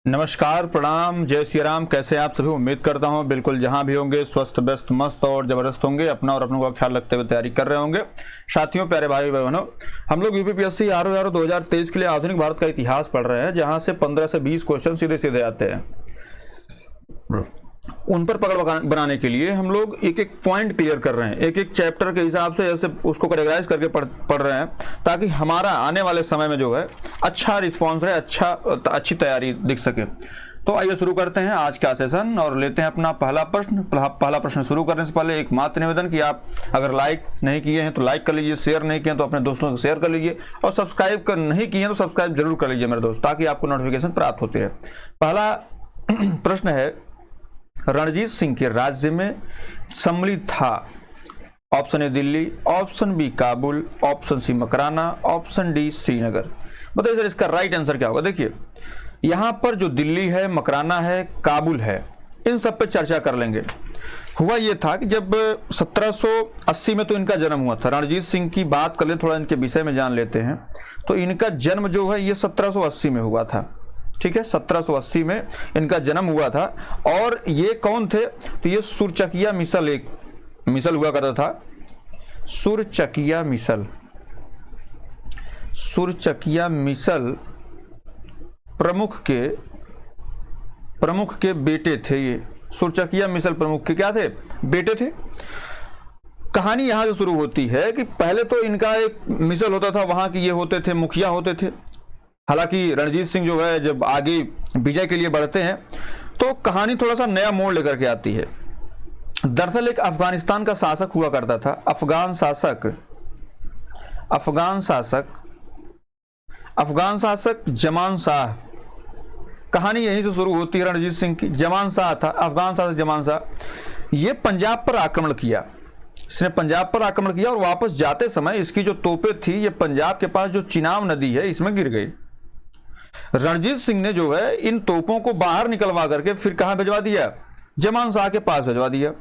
नमस्कार, प्रणाम, जय श्री राम। कैसे हैं आप सभी? उम्मीद करता हूं बिल्कुल जहां भी होंगे स्वस्थ व्यस्त मस्त और जबरदस्त होंगे, अपना और अपनों का ख्याल रखते हुए तैयारी कर रहे होंगे। साथियों, प्यारे भाई बहनों, हम लोग यूपीपीएससी आरओ 2023 के लिए आधुनिक भारत का इतिहास पढ़ रहे हैं, जहां से 15 से 20 क्वेश्चन सीधे सीधे आते हैं। उन पर पकड़ बनाने के लिए हम लोग एक एक पॉइंट क्लियर कर रहे हैं, एक एक चैप्टर के हिसाब से ऐसे उसको कैटेगराइज करके पढ़ रहे हैं, ताकि हमारा आने वाले समय में जो है अच्छा रिस्पॉन्स है, अच्छी तैयारी दिख सके। तो आइए शुरू करते हैं आज का सेशन और लेते हैं अपना पहला प्रश्न। पहला प्रश्न शुरू करने से पहले एक मात्र निवेदन कि आप अगर लाइक नहीं किए हैं तो लाइक कर लीजिए, शेयर नहीं किए हैं तो अपने दोस्तों को शेयर कर लीजिए, और सब्सक्राइब नहीं किए हैं तो सब्सक्राइब जरूर कर लीजिए मेरे दोस्त, ताकि आपको नोटिफिकेशन प्राप्त होती रहे। पहला प्रश्न है, रणजीत सिंह के राज्य में सम्मिलित था। Option A Delhi, option B Kabul, option C Makrana, option D Srinagar. बताइए सर इसका राइट आंसर क्या होगा। देखिए यहां पर जो दिल्ली है, मकराना है, काबुल है, इन सब पे चर्चा कर लेंगे। हुआ यह था कि जब 1780 में तो इनका जन्म हुआ था। रणजीत सिंह की बात कर ले, थोड़ा इनके विषय में जान लेते हैं। तो इनका जन्म जो है ये 1780 में हुआ था। ठीक है, 1780 में इनका जन्म हुआ था। और ये कौन थे? तो ये सुरचकिया मिसल, एक मिसल हुआ करता था, सुरचकिया मिसल। सुरचकिया मिसल प्रमुख के बेटे थे। ये सुरचकिया मिसल प्रमुख के क्या थे? बेटे थे। कहानी यहां से शुरू होती है कि पहले तो इनका एक मिसल होता था, वहां के ये होते थे, मुखिया होते थे। हालांकि रणजीत सिंह जो है जब आगे विजय के लिए बढ़ते हैं तो कहानी थोड़ा सा नया मोड़ लेकर के आती है। दरअसल एक अफगानिस्तान का शासक हुआ करता था, अफगान शासक जमान शाह। कहानी यहीं से शुरू होती है रणजीत सिंह की। जमान शाह था, अफगान शासक जमान शाह। ये पंजाब पर आक्रमण किया, इसने पंजाब पर आक्रमण किया और वापस जाते समय इसकी जो तोपें थी ये पंजाब के पास जो चिनाब नदी है इसमें गिर गई। रणजीत सिंह ने जो है इन तोपों को बाहर निकलवा करके फिर कहां भिजवा दिया? जमान शाह के पास भिजवा दिया।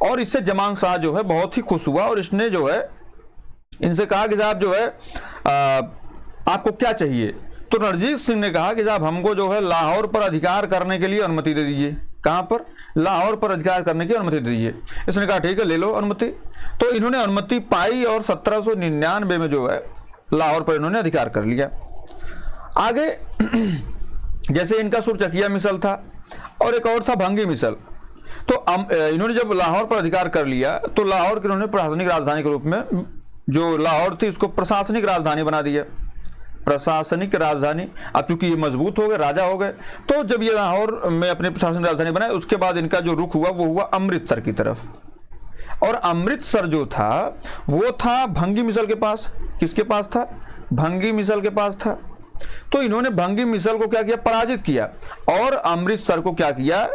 और इससे जमान शाह जो है बहुत ही खुश हुआ और इसने जो है इनसे कहा कि साहब जो है आपको क्या चाहिए? तो रणजीत सिंह ने कहा कि साहब हमको जो है लाहौर पर अधिकार करने के लिए अनुमति दे दीजिए। कहां पर? लाहौर पर अधिकार करने की अनुमति दे दीजिए। इसने कहा ठीक है, ले लो अनुमति। तो इन्होंने अनुमति पाई और 1799 में जो है लाहौर पर इन्होंने अधिकार कर लिया। आगे जैसे इनका सुरचकिया मिसल था और एक और था भंगी मिसल। तो इन्होंने जब लाहौर पर अधिकार कर लिया तो लाहौर की इन्होंने प्रशासनिक राजधानी के रूप में, जो लाहौर थी उसको प्रशासनिक राजधानी बना दिया। प्रशासनिक राजधानी। अब चूंकि ये मजबूत हो गए, राजा हो गए, तो जब ये लाहौर में अपनी प्रशासनिक राजधानी बनाए उसके बाद इनका जो रुख हुआ वो हुआ अमृतसर की तरफ। और अमृतसर जो था वो था भंगी मिसल के पास। किसके पास था? भंगी मिसल के पास था। तो इन्होंने भंगी मिसल को क्या किया? पराजित किया और अमृतसर को क्या किया?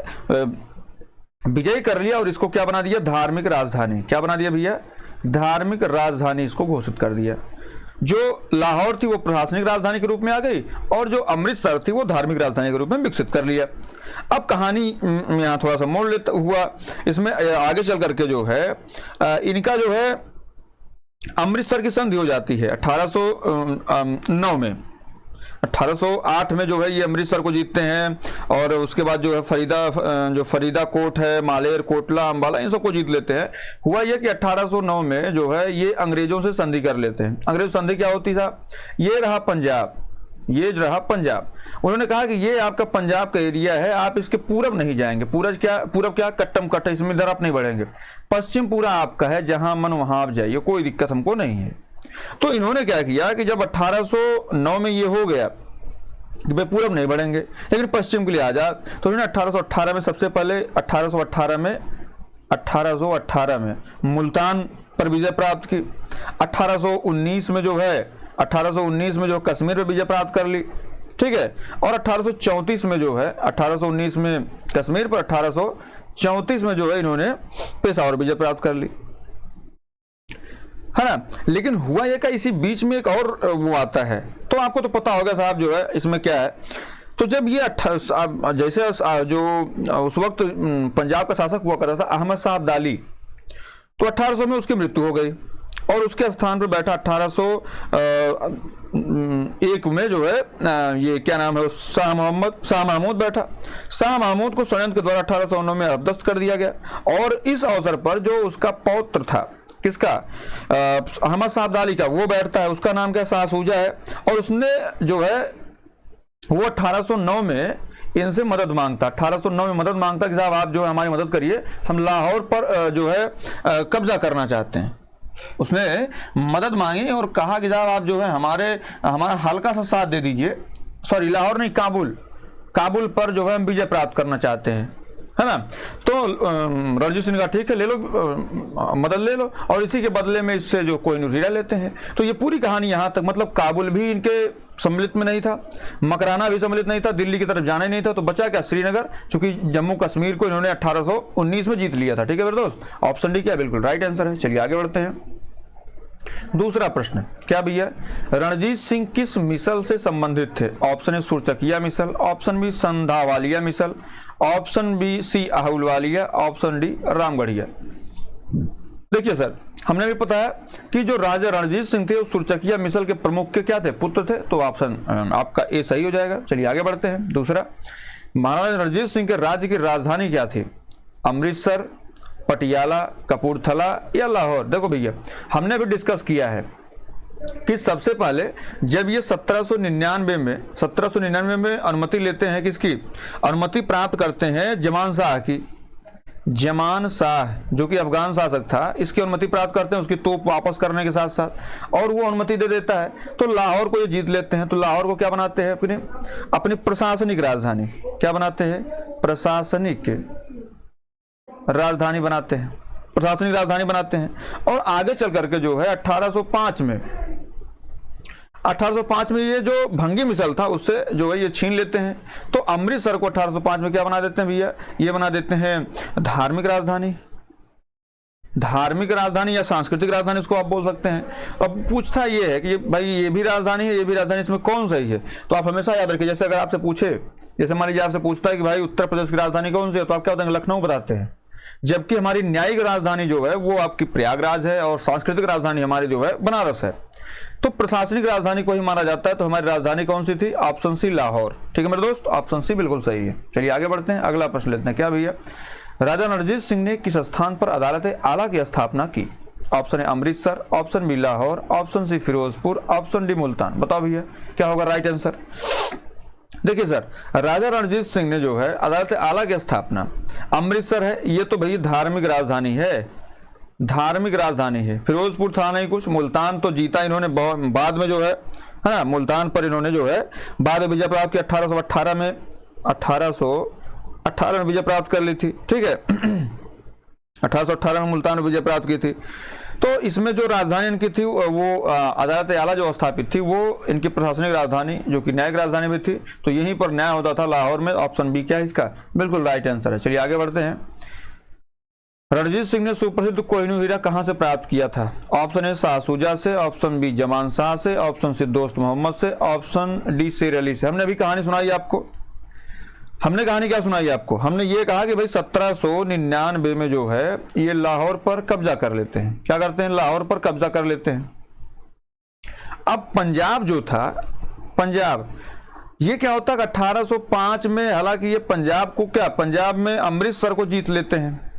विजयी कर लिया और इसको क्या बना दिया? धार्मिक राजधानी। क्या बना दिया भैया? धार्मिक राजधानी इसको घोषित कर दिया। जो लाहौर थी वो प्रशासनिक राजधानी के रूप में आ गई और जो अमृतसर थी वो धार्मिक राजधानी के रूप में विकसित कर लिया। अब कहानी यहाँ थोड़ा सा मोड़ लेता हुआ इसमें आगे चल करके जो है इनका जो है अमृतसर की संधि हो जाती है 1809 में। 1808 में जो है ये अमृतसर को जीतते हैं और उसके बाद जो है फरीदा कोट है, मालेर, कोटला, अंबाला, इन सबको जीत लेते हैं। हुआ ये कि 1809 में जो है ये अंग्रेजों से संधि कर लेते हैं। अंग्रेज संधि क्या होती था? ये रहा पंजाब। उन्होंने कहा कि ये आपका पंजाब का एरिया है, आप इसके पूरब नहीं जाएंगे। पूरब क्या? कट्टम कट्ट, इसमें इधर आप नहीं बढ़ेंगे। पश्चिम पूरा आपका है, जहां मन वहां आप जाइए, कोई दिक्कत हमको नहीं है। तो इन्होंने क्या किया कि जब 1809 में ये हो गया कि भाई पूरब नहीं बढ़ेंगे लेकिन पश्चिम के लिए आजाद, तो इन्होंने 1818 में सबसे पहले 1818 में मुल्तान पर विजय प्राप्त की। 1819 में जो है 1819 में जो कश्मीर पर विजय प्राप्त कर ली। ठीक है, और 1834 में जो है 1819 में कश्मीर पर, 1834 में जो है इन्होंने पेशावर विजय प्राप्त कर ली, है ना। लेकिन हुआ यह कि इसी बीच में एक और वो आता है, तो आपको तो पता होगा साहब जो है इसमें क्या है। तो जब ये जैसे जो उस वक्त पंजाब का शासक हुआ करता था अहमद शाह अब्दाली, तो 1800 में उसकी मृत्यु हो गई। और उसके स्थान पर बैठा 1801 में जो है ये क्या नाम है, शाह महमूद बैठा। शाह महमूद को षड्यंत्र के द्वारा 1809 में अबदस्त कर दिया गया। और इस अवसर पर जो उसका पौत्र था, किसका, अहमद शाह अब्दाली का, वो बैठता है, उसका नाम क्या, शाह सूजा है। और उसने जो है वो 1809 में इनसे मदद मांगता, 1809 में मदद मांगता कि साहब आप जो है हमारी मदद करिए, हम लाहौर पर जो है कब्जा करना चाहते हैं। उसने मदद मांगी और कहा कि साहब आप जो है हमारा हल्का सा साथ दे दीजिए, सॉरी लाहौर नहीं, काबुल पर जो है हम विजय प्राप्त करना चाहते हैं, है ना। तो रणजीत सिंह का ठीक है, ले लो, मदद ले लो, और इसी के बदले में इससे जो कोहिनूर हीरा लेते हैं। तो ये पूरी कहानी यहाँ तक, मतलब काबुल भी इनके सम्मिलित में नहीं था, मकराना भी सम्मिलित नहीं था, दिल्ली की तरफ जाना ही नहीं था, तो बचा क्या, श्रीनगर, क्योंकि जम्मू कश्मीर को इन्होंने 1819 में जीत लिया था। ठीक है मेरे दोस्त, ऑप्शन डी क्या बिल्कुल राइट आंसर है। चलिए आगे बढ़ते हैं। दूसरा प्रश्न क्या भैया, रणजीत सिंह किस मिसल से संबंधित थे? Option A Sukerchakia Misl, option B Sandhawalia Misl, option B C Ahluwalia, option D Ramgarhia. देखिए सर, हमने भी पता है कि जो राजा रणजीत सिंह थे वो सुरचकिया मिसल के प्रमुख के क्या थे, पुत्र थे, तो ऑप्शन आपका ए सही हो जाएगा। चलिए आगे बढ़ते हैं। दूसरा, महाराजा रणजीत सिंह के राज्य की राजधानी क्या थी? अमृतसर, पटियाला, कपूरथला या लाहौर? देखो भैया, हमने भी डिस्कस किया है कि सबसे पहले जब ये 1799 में अनुमति लेते हैं, किसकी अनुमति प्राप्त करते हैं? जमान शाह की। जमान शाह जो कि अफगान शासक था, इसकी अनुमति प्राप्त करते हैं, उसकी तोप वापस करने के साथ साथ, और वो अनुमति दे देता है, तो लाहौर को ये जीत लेते हैं। तो लाहौर को क्या बनाते हैं? अपनी प्रशासनिक राजधानी। क्या बनाते हैं? प्रशासनिक राजधानी बनाते हैं, प्रशासनिक राजधानी बनाते हैं। और आगे चल करके जो है 1805 में ये जो भंगी मिसल था उससे जो है ये छीन लेते हैं। तो अमृतसर को 1805 में क्या बना देते हैं भैया? ये बना देते हैं धार्मिक राजधानी, धार्मिक राजधानी या सांस्कृतिक राजधानी इसको आप बोल सकते हैं। अब पूछता ये है कि भाई ये भी राजधानी है, ये भी राजधानी, इसमें कौन सही है? तो आप हमेशा याद रखिए, जैसे अगर आपसे पूछे, जैसे मान लीजिए आपसे पूछता है कि भाई उत्तर प्रदेश की राजधानी कौन सी है, तो आप क्या बताएंगे? लखनऊ बताते हैं। जबकि हमारी न्यायिक राजधानी जो है वो आपकी प्रयागराज है, और सांस्कृतिक राजधानी हमारी जो है बनारस है। तो प्रशासनिक राजधानी को ही माना जाता है। तो हमारी राजधानी कौन सी थी? Option C Lahore. ठीक है मेरे दोस्त, ऑप्शन सी बिल्कुल सही है। चलिए आगे बढ़ते हैं, अगला प्रश्न लेते हैं। क्या भैया, राजा रणजीत सिंह ने किस स्थान पर अदालत आला की स्थापना की? Option A Amritsar, option B Lahore, option C Firozpur, option D Multan. बताओ भैया क्या होगा राइट आंसर? देखिए सर, राजा रणजीत सिंह ने जो है अदालत आला की स्थापना, अमृतसर है, ये तो भैया धार्मिक राजधानी है, धार्मिक राजधानी है। फिरोजपुर था नहीं कुछ, मुल्तान तो जीता इन्होंने बाद में जो है ना, मुल्तान पर इन्होंने जो है बाद में विजय प्राप्त किया 1818 में, 1818 में विजय प्राप्त कर ली थी। ठीक है 1818 में मुल्तान में विजय प्राप्त की थी। तो इसमें जो राजधानी इनकी थी वो अदालत आला जो स्थापित थी वो इनकी प्रशासनिक राजधानी जो कि न्यायिक राजधानी में थी, तो यहीं पर न्याय होता था लाहौर में। ऑप्शन बी क्या है इसका बिल्कुल राइट आंसर है। चलिए आगे बढ़ते हैं। रणजीत सिंह ने सुप्रसिद्ध कोहिनूर हीरा कहां से प्राप्त किया था? ऑप्शन ए शाह सूजा से, ऑप्शन बी जमान शाह से, ऑप्शन सी दोस्त मोहम्मद से, ऑप्शन डी शेर अली से। हमने अभी कहानी सुनाई आपको, हमने कहानी क्या सुनाई आपको? हमने ये कहा कि भाई 1799 में जो है ये लाहौर पर कब्जा कर लेते हैं। क्या करते हैं? लाहौर पर कब्जा कर लेते हैं। अब पंजाब जो था, पंजाब ये क्या होता है 1805 में, हालांकि ये पंजाब को क्या, पंजाब में अमृतसर को जीत लेते हैं,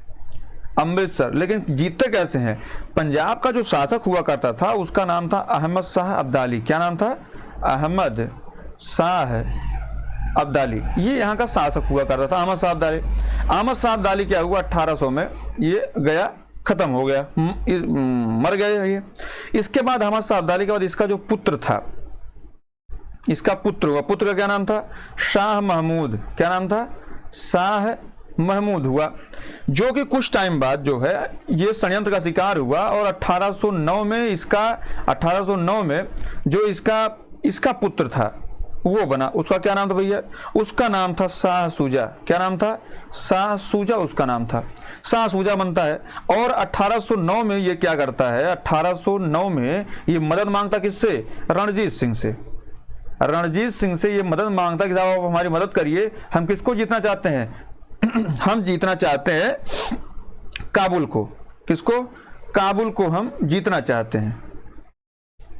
अमृतसर। लेकिन जीतते कैसे हैं? पंजाब का जो शासक हुआ करता था उसका नाम था अहमद शाह अब्दाली। क्या नाम था? अहमद शाह अब्दाली, ये यहाँ का शासक हुआ करता था, अहमद शाह अब्दाली। अहमद शाह अब्दाली क्या हुआ 1800 में ये गया, खत्म हो गया, मर गए ये। इसके बाद अहमद शाह अब्दाली के बाद इसका जो पुत्र था, इसका पुत्र हुआ, पुत्र का क्या नाम था? शाह महमूद। क्या नाम था? शाह महमूद हुआ, जो कि कुछ टाइम बाद जो है ये षड्यंत्र का शिकार हुआ और 1809 में इसका, 1809 में जो इसका पुत्र था वो बना। उसका क्या नाम था भैया? उसका नाम था शाह सूजा। क्या नाम था? शाह सूजा उसका नाम था, शाह सूजा बनता है। और 1809 में ये क्या करता है? 1809 में ये मदद मांगता किससे? रणजीत सिंह से। रणजीत सिंह से ये मदद मांगता कि साहब आप हमारी मदद करिए, हम किसको जीतना चाहते हैं? हम जीतना चाहते हैं काबुल को। किसको? काबुल को हम जीतना चाहते हैं,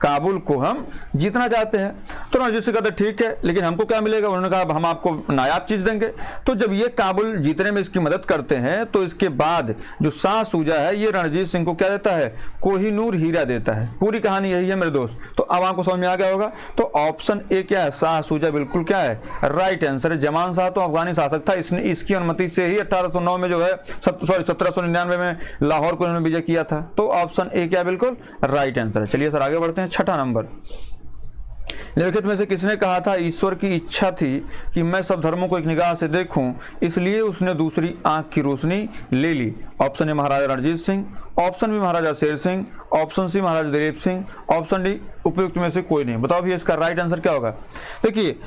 काबुल को हम जीतना चाहते हैं। तो रणजीत सिंह कहते ठीक है, लेकिन हमको क्या मिलेगा? उन्होंने कहा हम आपको नायाब चीज देंगे। तो जब ये काबुल जीतने में इसकी मदद करते हैं तो इसके बाद जो शाह सूजा है ये रणजीत सिंह को क्या देता है? कोहिनूर हीरा देता है। पूरी कहानी यही है मेरे दोस्त। तो अब आपको समझ में आ गया होगा। तो ऑप्शन ए क्या है? शाह सूजा बिल्कुल क्या है? राइट आंसर है। जमान शाह तो अफगानी शासक था, इसने इसकी अनुमति से ही 1809 में जो है 1799 में लाहौर को इन्होंने विजय किया था। तो ऑप्शन ए क्या बिल्कुल राइट आंसर है। चलिए सर आगे बढ़ते हैं। छठा नंबर, निम्नलिखित में से किसने कहा था ईश्वर की इच्छा थी कि मैं सब धर्मों को एक निगाह से देखूं, इसलिए उसने दूसरी आंख की रोशनी ले ली? Option A Maharaja Ranjit Singh, option B Maharaja Sher Singh, option C Maharaja Dilip Singh, option D उपयुक्त में से कोई नहीं। बताओ भी इसका राइट आंसर क्या होगा? देखिए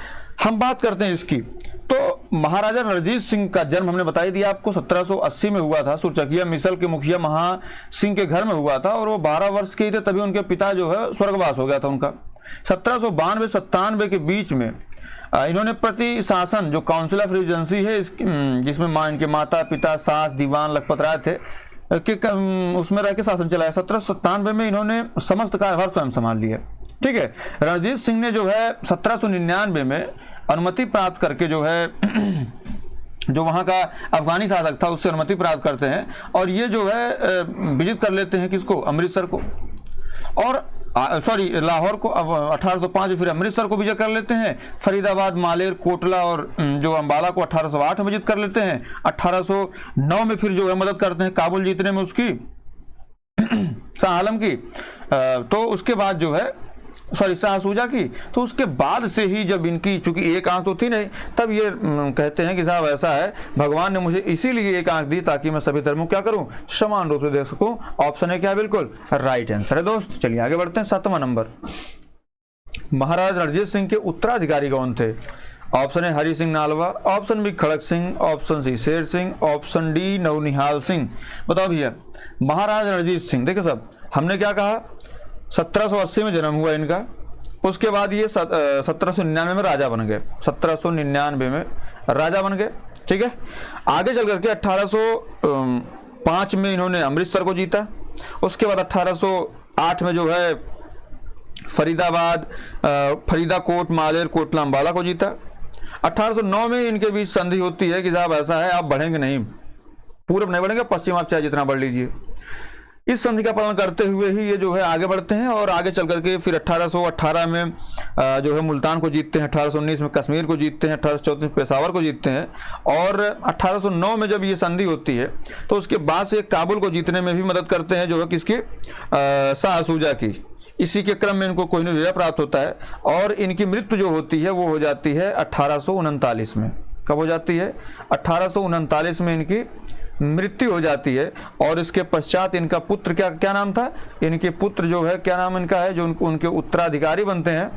हम बात करते हैं इसकी। तो महाराजा रणजीत सिंह का जन्म हमने बता ही दिया आपको, 1780 में हुआ था। सुरचकिया मिसल के मुखिया महा सिंह के घर में हुआ था और वो 12 वर्ष के थे तभी उनके पिता जो है स्वर्गवास हो गया था उनका। 1792-97 के बीच में इन्होंने प्रति शासन जो काउंसिल ऑफ रेजिडेंसी है जिसमें इनके माता पिता सास दीवान लखपत राय थे कि उसमें रह के शासन चलाया। 1797 में इन्होंने समस्त कार्यभार स्वयं संभाल लिया। ठीक है। रणजीत सिंह ने जो है 1799 में अनुमति प्राप्त करके जो है जो वहाँ का अफगानी शासक था उससे अनुमति प्राप्त करते हैं और ये जो है विजिट कर लेते हैं किसको? अमृतसर को, और सॉरी लाहौर को। अब 1805 फिर अमृतसर को विजिट कर लेते हैं, फरीदाबाद मालेर कोटला और जो अम्बाला को 1808 में विजिट कर लेते हैं। 1809 में फिर जो है मदद करते हैं काबुल जीतने में उसकी शाह आलम की। तो उसके बाद जो है शाह सूजा की। तो उसके बाद से ही जब इनकी चूंकि एक आंख तो थी नहीं, तब ये कहते हैं कि साहब ऐसा है भगवान ने मुझे इसीलिए एक आंख दी ताकि मैं सभी धर्मों क्या करूं? समान रूप से देख सकूं। ऑप्शन है क्या बिल्कुल राइट आंसर है दोस्त। चलिए आगे बढ़ते हैं। 7वां नंबर, महाराज रणजीत सिंह के उत्तराधिकारी कौन थे? ऑप्शन है हरि सिंह नालवा, ऑप्शन बी खड़क सिंह, ऑप्शन सी शेर सिंह, ऑप्शन डी नवनिहाल सिंह। बताओ भैया महाराज रणजीत सिंह, देखो साहब हमने क्या कहा 1780 में जन्म हुआ इनका, उसके बाद ये 1799 में राजा बन गए। 1799 में राजा बन गए। ठीक है। आगे चल करके 1805 में इन्होंने अमृतसर को जीता। उसके बाद 1808 में जो है फरीदाबाद फरीदाकोट मालेर कोटला अम्बाला को जीता। 1809 में इनके बीच संधि होती है कि साहब ऐसा है आप बढ़ेंगे नहीं, पूरब नहीं बढ़ेंगे, पश्चिम आप चाहे जितना बढ़ लीजिए। इस संधि का पालन करते हुए ही ये जो है आगे बढ़ते हैं और आगे चल करके फिर 1818 में जो है मुल्तान को जीतते हैं, 1819 में कश्मीर को जीतते हैं, 1834 में पेशावर को जीतते हैं और 1809 में जब ये संधि होती है तो उसके बाद से काबुल को जीतने में भी मदद करते हैं जो है किसकी? शाह सूजा की। इसी के क्रम में इनको कोहिनूर हीरा प्राप्त होता है और इनकी मृत्यु जो होती है वो हो जाती है 1839 में। कब हो जाती है? 1839 में इनकी मृत्यु हो जाती है। और इसके पश्चात इनका पुत्र क्या नाम था? इनके पुत्र जो है क्या नाम इनका है जो उनके उत्तराधिकारी बनते हैं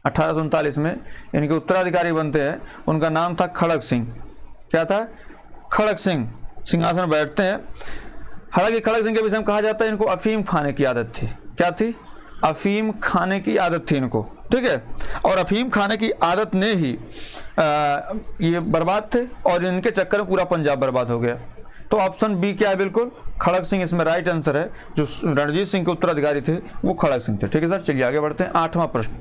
1839 में इनके उत्तराधिकारी बनते हैं, उनका नाम था खड़क सिंह। क्या था? खड़क सिंह सिंहासन बैठते हैं। हालांकि खड़क सिंह के विषय में कहा जाता है इनको अफीम खाने की आदत थी। क्या थी? अफीम खाने की आदत थी इनको। ठीक है। और अफीम खाने की आदत ने ही ये बर्बाद थे और इनके चक्कर में पूरा पंजाब बर्बाद हो गया। तो ऑप्शन बी क्या है बिल्कुल? खड़क सिंह इसमें राइट आंसर है। जो रणजीत सिंह के उत्तराधिकारी थे वो खड़क सिंह थे। ठीक है सर। चलिए आगे बढ़ते हैं। 8वां प्रश्न,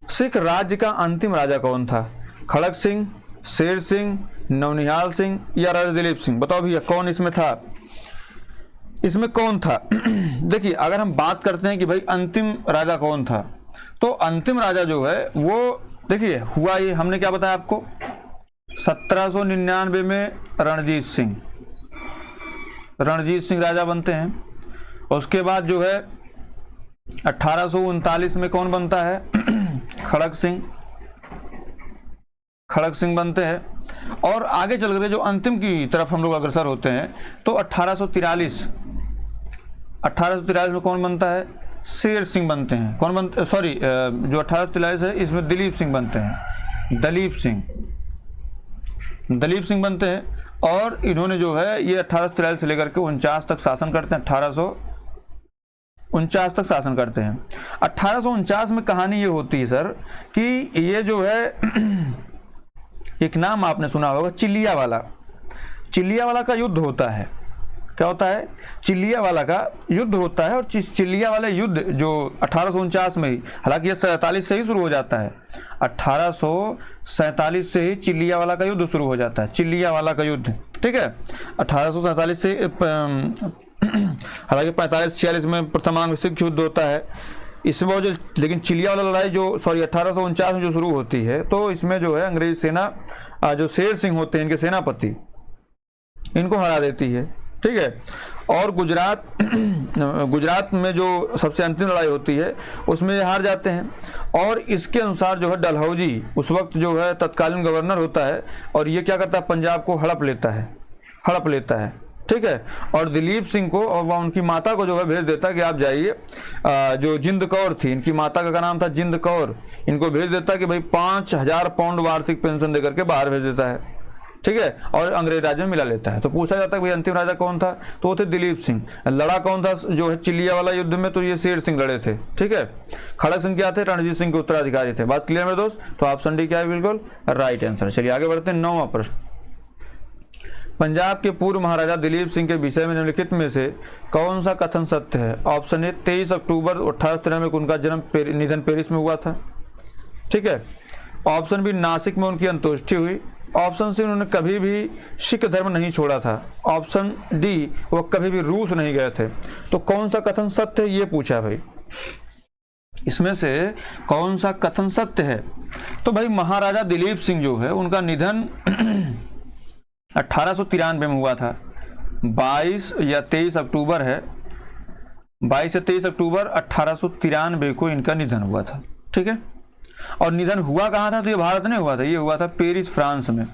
सिख राज्य का अंतिम राजा कौन था? खड़क सिंह, शेर सिंह, नवनिहाल सिंह या राजा दिलीप सिंह? बताओ भैया कौन इसमें था? इसमें कौन था? देखिए अगर हम बात करते हैं कि भाई अंतिम राजा कौन था, तो अंतिम राजा जो है वो देखिए हुआ ये हमने क्या बताया आपको 1799 में रणजीत सिंह राजा बनते हैं। उसके बाद जो है 1839 में कौन बनता है? खड़क सिंह बनते हैं। और आगे चल कर जो अंतिम की तरफ हम लोग अग्रसर होते हैं तो 1843 में कौन बनता है? शेर सिंह बनते हैं। कौन बनते? सॉरी जो 1843 है इसमें दिलीप सिंह बनते हैं। दलीप सिंह बनते हैं और इन्होंने जो है ये 1843 से लेकर के 49 तक शासन करते हैं। 1849 तक शासन करते हैं। 1849 में कहानी ये होती है सर कि ये जो है एक नाम आपने सुना होगा चिलिया वाला का युद्ध होता है। क्या होता है, चिल्लियावाला का युद्ध होता है। और चिल्लियावाला युद्ध जो 1849 में ही, हालांकि ये 47 से ही शुरू हो जाता है, 1847 से ही चिल्लियावाला का युद्ध शुरू हो जाता है, चिल्लियावाला का युद्ध, ठीक है। 1847 से हालांकि 45-46 में प्रथम आंग्ल सिख युद्ध होता है इसमें वो जो, लेकिन चिल्लियावाला लड़ाई जो 1849 में जो शुरू होती है, तो इसमें जो है अंग्रेज सेना जो शेर सिंह होते हैं इनके सेनापति, इनको हरा देती है, ठीक है। और गुजरात में जो सबसे अंतिम लड़ाई होती है उसमें ये हार जाते हैं। और इसके अनुसार जो है डलहौजी उस वक्त जो है तत्कालीन गवर्नर होता है, और ये क्या करता है, पंजाब को हड़प लेता है, ठीक है। और दिलीप सिंह को और वह उनकी माता को जो है भेज देता है कि आप जाइए, जो जिंद कौर थी, इनकी माता का नाम था जिंद कौर, इनको भेज देता है कि भाई 5000 पाउंड वार्षिक पेंशन देकर के बाहर भेज देता है, ठीक है। और अंग्रेज राज में मिला लेता है। तो पूछा जाता है भाई अंतिम राजा कौन था, तो वो थे दिलीप सिंह। लड़ा कौन था जो है चिल्लियावाला युद्ध में, तो ये शेर सिंह लड़े थे, ठीक है। खड़क सिंह क्या थे, रणजीत सिंह के उत्तराधिकारी थे। बात क्लियर मेरे दोस्त। तो ऑप्शन डी क्या है, बिल्कुल राइट आंसर। चलिए आगे बढ़ते हैं। 9वां प्रश्न, पंजाब के पूर्व महाराजा दिलीप सिंह के विषय में निम्नलिखित में से कौन सा कथन सत्य है। ऑप्शन ए 23 अक्टूबर 1893 को उनका निधन पेरिस में हुआ था, ठीक है। ऑप्शन बी नासिक में उनकी अंत्येष्टि हुई। ऑप्शन सी उन्होंने कभी भी सिख धर्म नहीं छोड़ा था। ऑप्शन डी वो कभी भी रूस नहीं गए थे। तो कौन सा कथन सत्य है ये पूछा भाई, इसमें से कौन सा कथन सत्य है। तो भाई महाराजा दिलीप सिंह जो है उनका निधन 1893 में हुआ था। 22 या 23 अक्टूबर है, 22 या 23 अक्टूबर 1893 को इनका निधन हुआ था, ठीक है। और निधन हुआ कहाँ था, तो ये भारत में हुआ था, ये हुआ था पेरिस फ्रांस में,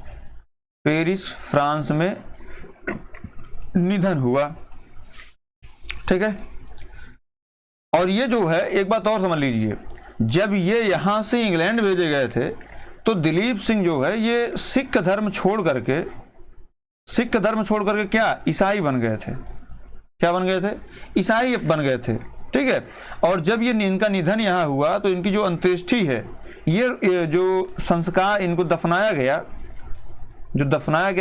पेरिस फ्रांस में निधन हुआ, ठीक है। और ये जो है एक बात और समझ लीजिए, जब ये यहां से इंग्लैंड भेजे गए थे तो दिलीप सिंह जो है ये सिख धर्म छोड़ करके क्या ईसाई बन गए थे, क्या बन गए थे, ईसाई बन गए थे, ठीक है। और जब ये इनका निधन यहाँ हुआ तो इनकी जो अंत्येष्टि है, ये जो संस्कार इनको दफनाया गया,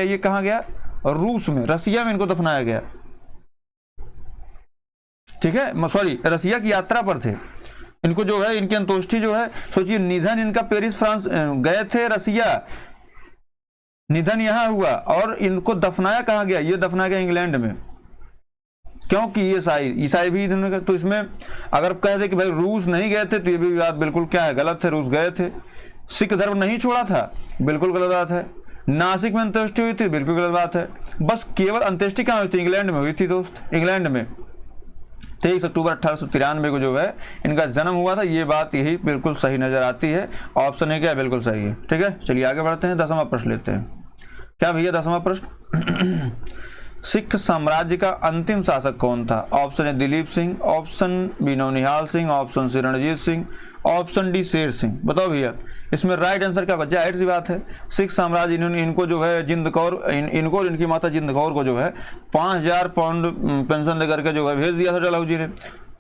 ये कहाँ गया, रूस में, रसिया में इनको दफनाया गया, ठीक है। सॉरी, रसिया की यात्रा पर थे इनको जो है, इनकी अंत्येष्टि जो है, सोचिए निधन इनका पेरिस फ्रांस गए थे, रसिया, निधन यहां हुआ और इनको दफनाया कहाँ गया, ये दफनाया गया इंग्लैंड में, क्योंकि ये ईसाई भी इन्होंने। तो इसमें अगर कह दे कि भाई रूस नहीं गए थे तो ये भी बात बिल्कुल क्या है, गलत है, रूस गए थे। सिख धर्म नहीं छोड़ा था, बिल्कुल गलत बात है। नासिक में अंत्येष्टि हुई थी, बिल्कुल गलत बात है। बस केवल अंत्येष्टि कहाँ हुई थी, इंग्लैंड में हुई थी दोस्त, इंग्लैंड में 23 अक्टूबर 1893 को जो है इनका जन्म हुआ था। ये बात यही बिल्कुल सही नजर आती है। ऑप्शन ए क्या बिल्कुल सही है, ठीक है। चलिए आगे बढ़ते हैं। 10वां प्रश्न लेते हैं। क्या भैया 10वां प्रश्न, सिख साम्राज्य का अंतिम शासक कौन था। Option A Dilip Singh, option B Naunihal Singh, option C Ranjit Singh, option D Sher Singh. बताओ भैया इसमें राइट आंसर क्या बचा। जाहिर सी बात है, सिख साम्राज्य इनको जो है जिंद कौर, इनको इनकी माता जिंद कौर को जो है 5000 पाउंड पेंशन लेकर के जो है भेज दिया था डलहौजी ने,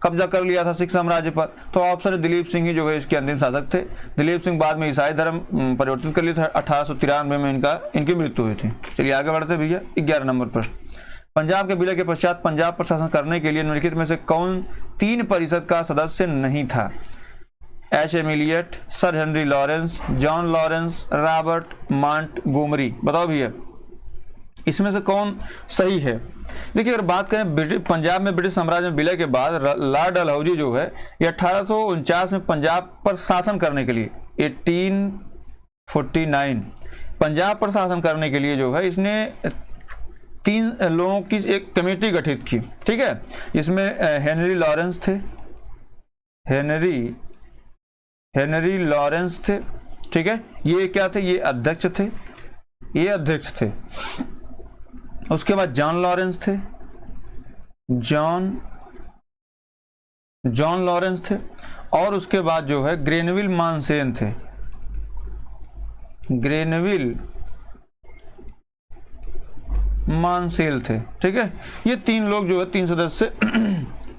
कब्जा कर लिया था सिख साम्राज्य पर। तो ऑप्शन दिलीप सिंह ही जो है इसके अंतिम शासक थे। दिलीप सिंह बाद में ईसाई धर्म परिवर्तित कर लिया था। 1893 में इनकी मृत्यु हुई थी। चलिए आगे बढ़ते भैया। 11 नंबर प्रश्न, पंजाब के विलय के पश्चात पंजाब पर शासन करने के लिए निम्नलिखित में से कौन 3 परिषद का सदस्य नहीं था। H M. Elliot, sir Henry Lawrence, John Lawrence, Robert Montgomery. बताओ भैया इसमें से कौन सही है। देखिए अगर बात करें पंजाब में ब्रिटिश साम्राज्य में विलय के बाद लॉर्ड डलहौजी जो है ये 1849 में पंजाब पर शासन करने के लिए 1849 पंजाब पर शासन करने के लिए जो है इसने 3 लोगों की एक कमेटी गठित की, ठीक है। इसमें हेनरी लॉरेंस थे, हेनरी लॉरेंस थे, ठीक है। ये क्या थे, ये अध्यक्ष थे। उसके बाद जॉन लॉरेंस थे, जॉन लॉरेंस थे। और उसके बाद जो है ग्रेनविल मानसेन थे, ग्रेनविल मानसेल थे, ठीक है। ये 3 लोग जो है 3 सदस्य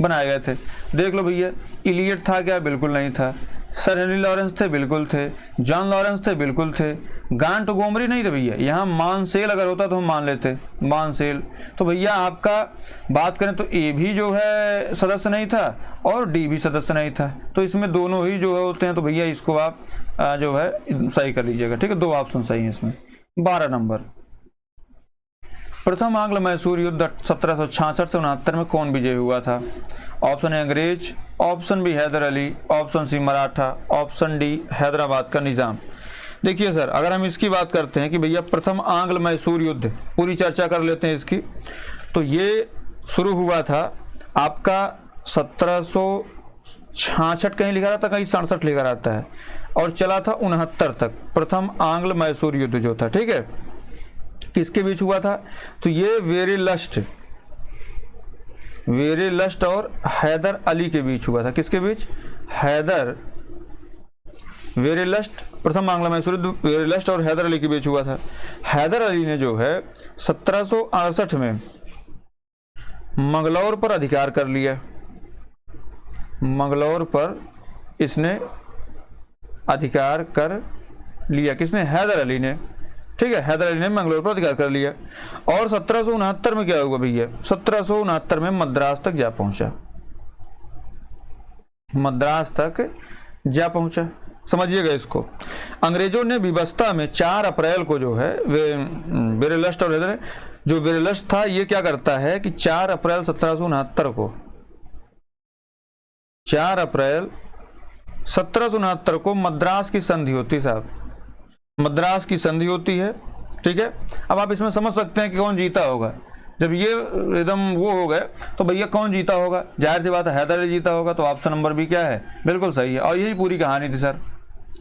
बनाए गए थे। देख लो भैया, इलियट था क्या, बिल्कुल नहीं था। सर हेनरी लॉरेंस थे, बिल्कुल थे। जॉन लॉरेंस थे, बिल्कुल थे। गांठ गोमरी नहीं था भैया, यहाँ मानसेल अगर होता तो हम मान लेते, मानसेल। तो भैया आपका बात करें तो ए भी जो है सदस्य नहीं था और डी भी सदस्य नहीं था, तो इसमें दोनों ही जो है होते हैं, तो भैया इसको आप जो है सही कर लीजिएगा, ठीक है। 2 ऑप्शन सही है इसमें। 12 नंबर, प्रथम आंग्ल मैसूर युद्ध 1766 से 69 में कौन विजय हुआ था? ऑप्शन ए अंग्रेज, option B Hyder Ali, option C Maratha, option D Hyderabad का निजाम। देखिए सर, अगर हम इसकी बात करते हैं कि भैया प्रथम आंग्ल मैसूर युद्ध, पूरी चर्चा कर लेते हैं इसकी, तो ये शुरू हुआ था आपका 1766 कहीं लिखा रहता, कहीं 67 लिखा रहता है, और चला था 69 तक। प्रथम आंग्ल मैसूर युद्ध जो था, ठीक है, किसके बीच हुआ था? तो ये वेरेलस्ट और हैदर अली के बीच हुआ था। किसके बीच? वेरेलस्ट, प्रथम आंग्ल मैसूर युद्ध वेरेलस्ट और हैदर अली के बीच हुआ था। हैदर अली ने जो है 1768 में मंगलौर पर अधिकार कर लिया, मंगलौर पर इसने अधिकार कर लिया। किसने? हैदर अली ने, ठीक है, हैदर अली ने मंगलौर पर अधिकार कर लिया। और 1769 में क्या हुआ भैया? 1769 में मद्रास तक जा पहुंचा, मद्रास तक जा पहुंचा, समझिएगा इसको। अंग्रेजों ने विवस्ता में 4 अप्रैल को जो है वेरेलस्ट और हैदर, जो वेरेलस्ट था ये क्या करता है कि 4 अप्रैल 1769 को, 4 अप्रैल 1769 को मद्रास की संधि होती, साहब मद्रास की संधि होती है, ठीक है। अब आप इसमें समझ सकते हैं कि कौन जीता होगा। जब ये एकदम वो हो गए तो भैया कौन जीता होगा? जाहिर सी बात है हैदर अली जीता होगा, तो ऑप्शन नंबर बी क्या है? बिल्कुल सही है। और यही पूरी कहानी थी सर।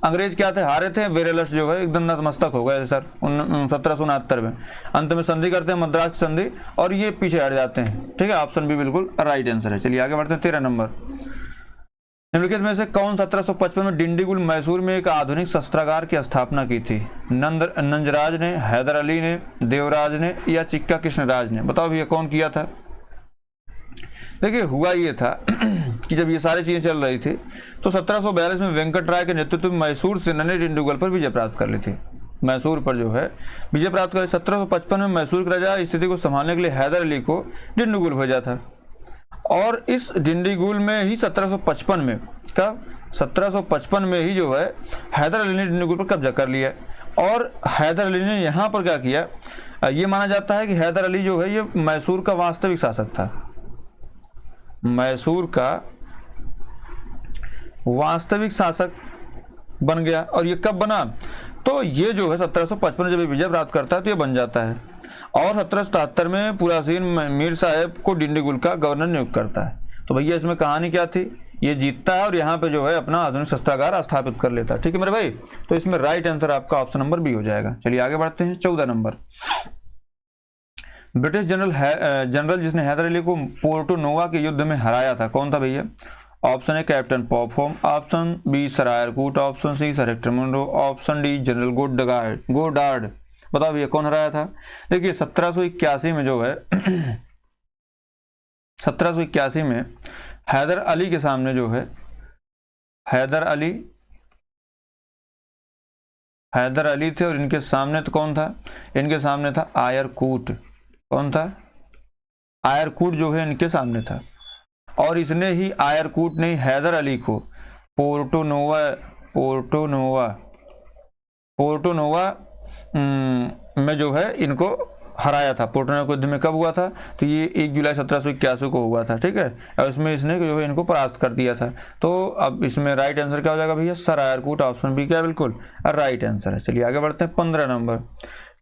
अंग्रेज क्या थे? हारे थे, वेरेलस्ट जो है एकदम नतमस्तक हो गए सर 1769 में। अंत में संधि करते हैं, मद्रास की संधि, और ये पीछे हट जाते हैं, ठीक है। ऑप्शन बी बिल्कुल राइट आंसर है। चलिए आगे बढ़ते हैं। 13 नंबर, निम्नलिखित में से कौन 1755 में डिंडीगुल मैसूर में एक आधुनिक शस्त्रागार की स्थापना की थी? नंजराज ने, हैदर अली ने, देवराज ने, या चिक्का कृष्णराज ने? बताओ भैया कौन किया था? देखिए हुआ ये था कि जब ये सारी चीजें चल रही थी तो 1742 में वेंकट राय के नेतृत्व में मैसूर सेना ने डिंडीगुल पर विजय प्राप्त कर ली थी, मैसूर पर जो है विजय प्राप्त कर। 1755 में मैसूर के राजा स्थिति को संभालने के लिए हैदर अली को डिंडीगुल भेजा था, और इस डिंडीगुल में ही 1755 में, कब? 1755 में ही जो है हैदर अली ने डिंडीगुल पर कब्जा कर लिया। और हैदर अली ने यहाँ पर क्या किया? ये माना जाता है कि हैदर अली जो है ये मैसूर का वास्तविक शासक था, मैसूर का वास्तविक शासक बन गया। और ये कब बना? तो ये जो है 1755 जब विजय प्राप्त करता है तो ये बन जाता है। और 1777 में पुरासीन मीर साहब को डिंडीगुल का गवर्नर नियुक्त करता है। तो भैया इसमें कहानी क्या थी? ये जीतता है और यहाँ पे जो है अपना आधुनिक शस्त्रागार स्थापित कर लेता है, ठीक है मेरे भाई। तो इसमें राइट आंसर आपका ऑप्शन नंबर बी हो जाएगा। चलिए आगे बढ़ते हैं। 14 नंबर, ब्रिटिश जनरल जिसने हैदर अली को पोर्टो नोवा के युद्ध में हराया था, कौन था भैया? Option A captain Popham, option B sir Eyre Coote, option C sir Hector Munro, option D general Goddard. बताओ भैया कौन हराया था? देखिए 1781 में जो है 1781 में हैदर अली के सामने जो है हैदर अली थे, और इनके सामने तो कौन था? इनके सामने था आयरकूट। कौन था? आयरकूट जो है इनके सामने था, और इसने ही आयरकूट ने हैदर अली को पोर्टो नोवा में जो है इनको हराया था। पोर्टो नोवा युद्ध में कब हुआ था? तो ये 1 जुलाई 1781 को हुआ था, ठीक है। और इसमें इसने जो है इनको परास्त कर दिया था। तो अब इसमें राइट आंसर क्या हो जाएगा भैया? सर आयरकूट, ऑप्शन बी क्या बिल्कुल राइट आंसर है। चलिए आगे बढ़ते हैं। 15 नंबर,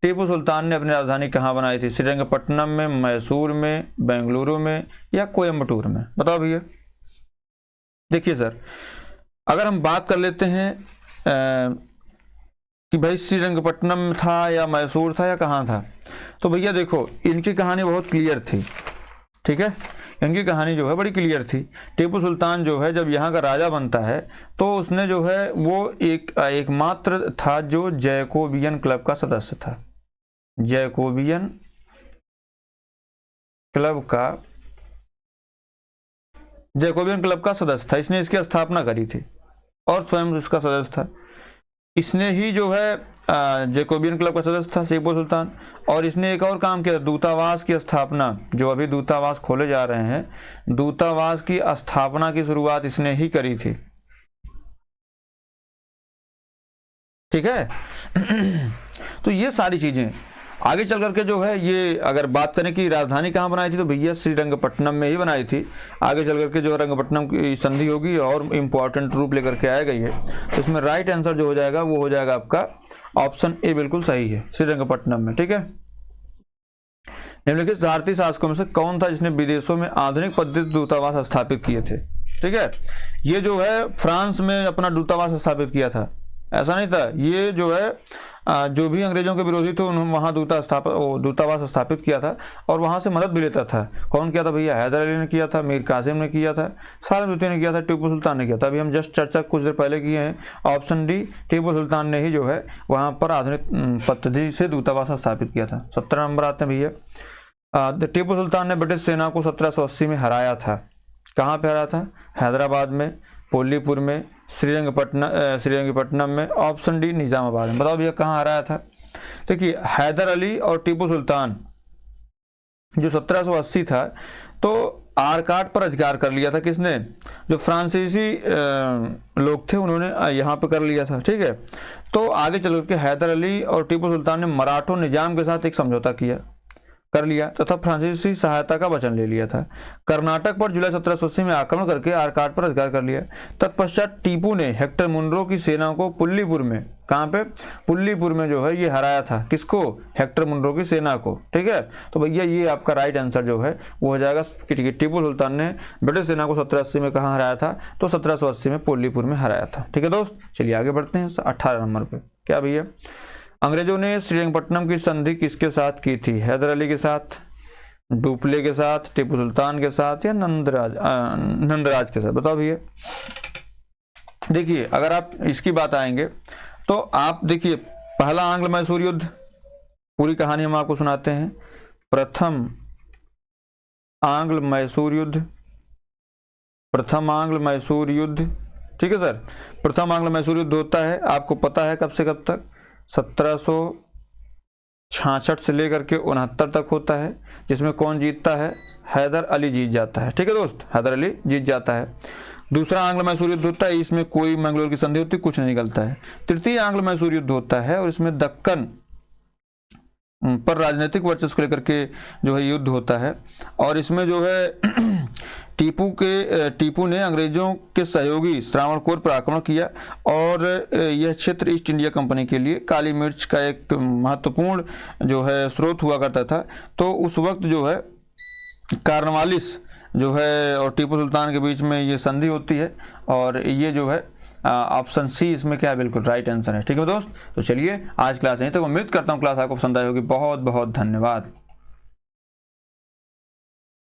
टीपू सुल्तान ने अपनी राजधानी कहाँ बनाई थी? श्रीरंगपट्टनम में, मैसूर में, बेंगलुरु में, या कोयम्बटूर में? बताओ भैया। देखिए सर, अगर हम बात कर लेते हैं कि भाई श्रीरंगपट्टनम था या मैसूर था या कहाँ था, तो भैया देखो इनकी कहानी बहुत क्लियर थी, ठीक है। इनकी कहानी जो है बड़ी क्लियर थी। टीपू सुल्तान जो है जब यहाँ का राजा बनता है तो उसने जो है वो एकमात्र था जो जैकोबियन क्लब का सदस्य था, जैकोबियन क्लब का सदस्य था। इसने इसकी स्थापना करी थी और स्वयं इसका सदस्य था। इसने ही जो है जैकोबियन क्लब का सदस्य था टीपू सुल्तान, और इसने एक और काम किया, दूतावास की स्थापना, जो अभी दूतावास खोले जा रहे हैं, दूतावास की स्थापना की शुरुआत इसने ही करी थी। ठीक है। तो ये सारी चीजें आगे चल करके जो है, ये अगर बात करें कि राजधानी कहाँ बनाई थी, तो भैया श्रीरंगपट्टनम में ही बनाई थी। आगे चल करके जो रंगपट्टनम की संधि होगी और इम्पोर्टेंट रूप लेकर के आ गई है, तो इसमें राइट आंसर जो हो जाएगा वो हो जाएगा आपका ऑप्शन ए, बिल्कुल सही है, श्रीरंगपट्टनम में। ठीक है। निम्नलिखित भारतीय शासकों में से कौन था जिसने विदेशों में आधुनिक पद्धति दूतावास स्थापित किए थे? ठीक है, ये जो है फ्रांस में अपना दूतावास स्थापित किया था, ऐसा नहीं था। ये जो है जो भी अंग्रेजों के विरोधी थे उन्होंने वहाँ दूतावास स्थापित किया था और वहाँ से मदद भी लेता था। कौन किया था भैया? हैदर अली ने किया था, मीर कासिम ने किया था, सालिम द्वितीय ने किया था, टीपू सुल्तान ने किया था। अभी हम जस्ट चर्चा कुछ देर पहले किए हैं, ऑप्शन डी, टीपू सुल्तान ने ही जो है वहाँ पर आधुनिक पद्धति से दूतावास स्थापित किया था। 17 नंबर आते हैं भैया। टीपू सुल्तान ने ब्रिटिश सेना को 1780 में हराया था। कहाँ पे हराया था? हैदराबाद में, पोलीपुर में, श्रीरंगपट्टनम में, ऑप्शन डी निजामाबाद में। बताओ भैया कहाँ हराया था? देखिए, हैदर अली और टीपू सुल्तान जो 1780 था, तो आरकाट पर अधिकार कर लिया था। किसने? जो फ्रांसीसी लोग थे उन्होंने यहाँ पे कर लिया था। ठीक है। तो आगे चल के हैदर अली और टीपू सुल्तान ने मराठों निजाम के साथ एक समझौता कर लिया तथा फ्रांसीसी सहायता का वचन ले लिया था। कर्नाटक पर जुलाई 1780 में आक्रमण करके आरकाट पर अधिकार कर लिया। तत्पश्चात टीपू ने हेक्टर मुनरो की सेना को पुल्लीपुर में, कहाँ पे? पुल्लीपुर में जो है ये हराया था। किसको? हेक्टर मुनरो की सेना को। ठीक है। तो भैया ये आपका राइट आंसर जो है वो हो जाएगा कि टीपू सुल्तान ने ब्रिटिश सेना को 1780 में कहाँ हराया था? तो 1780 में पुल्लीपुर में हराया था। ठीक है दोस्त, चलिए आगे बढ़ते हैं 18 नंबर पे। क्या भैया? अंग्रेजों ने श्रीरंगपट्टनम की संधि किसके साथ की थी? हैदर अली के साथ, डुप्ले के साथ, टीपू सुल्तान के साथ, या नंदराज के साथ? बताओ भैया। देखिए, अगर आप इसकी बात आएंगे तो आप देखिए, पहला आंग्ल मैसूर युद्ध, पूरी कहानी हम आपको सुनाते हैं। प्रथम आंग्ल मैसूर युद्ध, प्रथम आंग्ल मैसूर युद्ध। ठीक है सर, प्रथम आंग्ल मैसूर युद्ध होता है, आपको पता है कब से कब तक? 1766 से लेकर के 69 तक होता है, जिसमें कौन जीतता है? हैदर अली जीत जाता है। ठीक है दोस्त, हैदर अली जीत जाता है। दूसरा आंग्ल मैसूर युद्ध होता है, इसमें कोई मंगलोर की संधि होती, कुछ नहीं निकलता है। तृतीय आंग्ल मैसूर युद्ध होता है और इसमें दक्कन पर राजनीतिक वर्चस्व को लेकर के जो है युद्ध होता है, और इसमें जो है टीपू ने अंग्रेजों के सहयोगी श्रावणकोर पर आक्रमण किया और यह क्षेत्र ईस्ट इंडिया कंपनी के लिए काली मिर्च का एक महत्वपूर्ण जो है स्रोत हुआ करता था। तो उस वक्त जो है कार्नवालिस जो है और टीपू सुल्तान के बीच में ये संधि होती है, और ये जो है ऑप्शन सी इसमें क्या है? बिल्कुल राइट आंसर है। ठीक है दोस्त, तो चलिए आज क्लास यहीं तक। उम्मीद करता हूँ क्लास आपको पसंद आई होगी। बहुत बहुत धन्यवाद।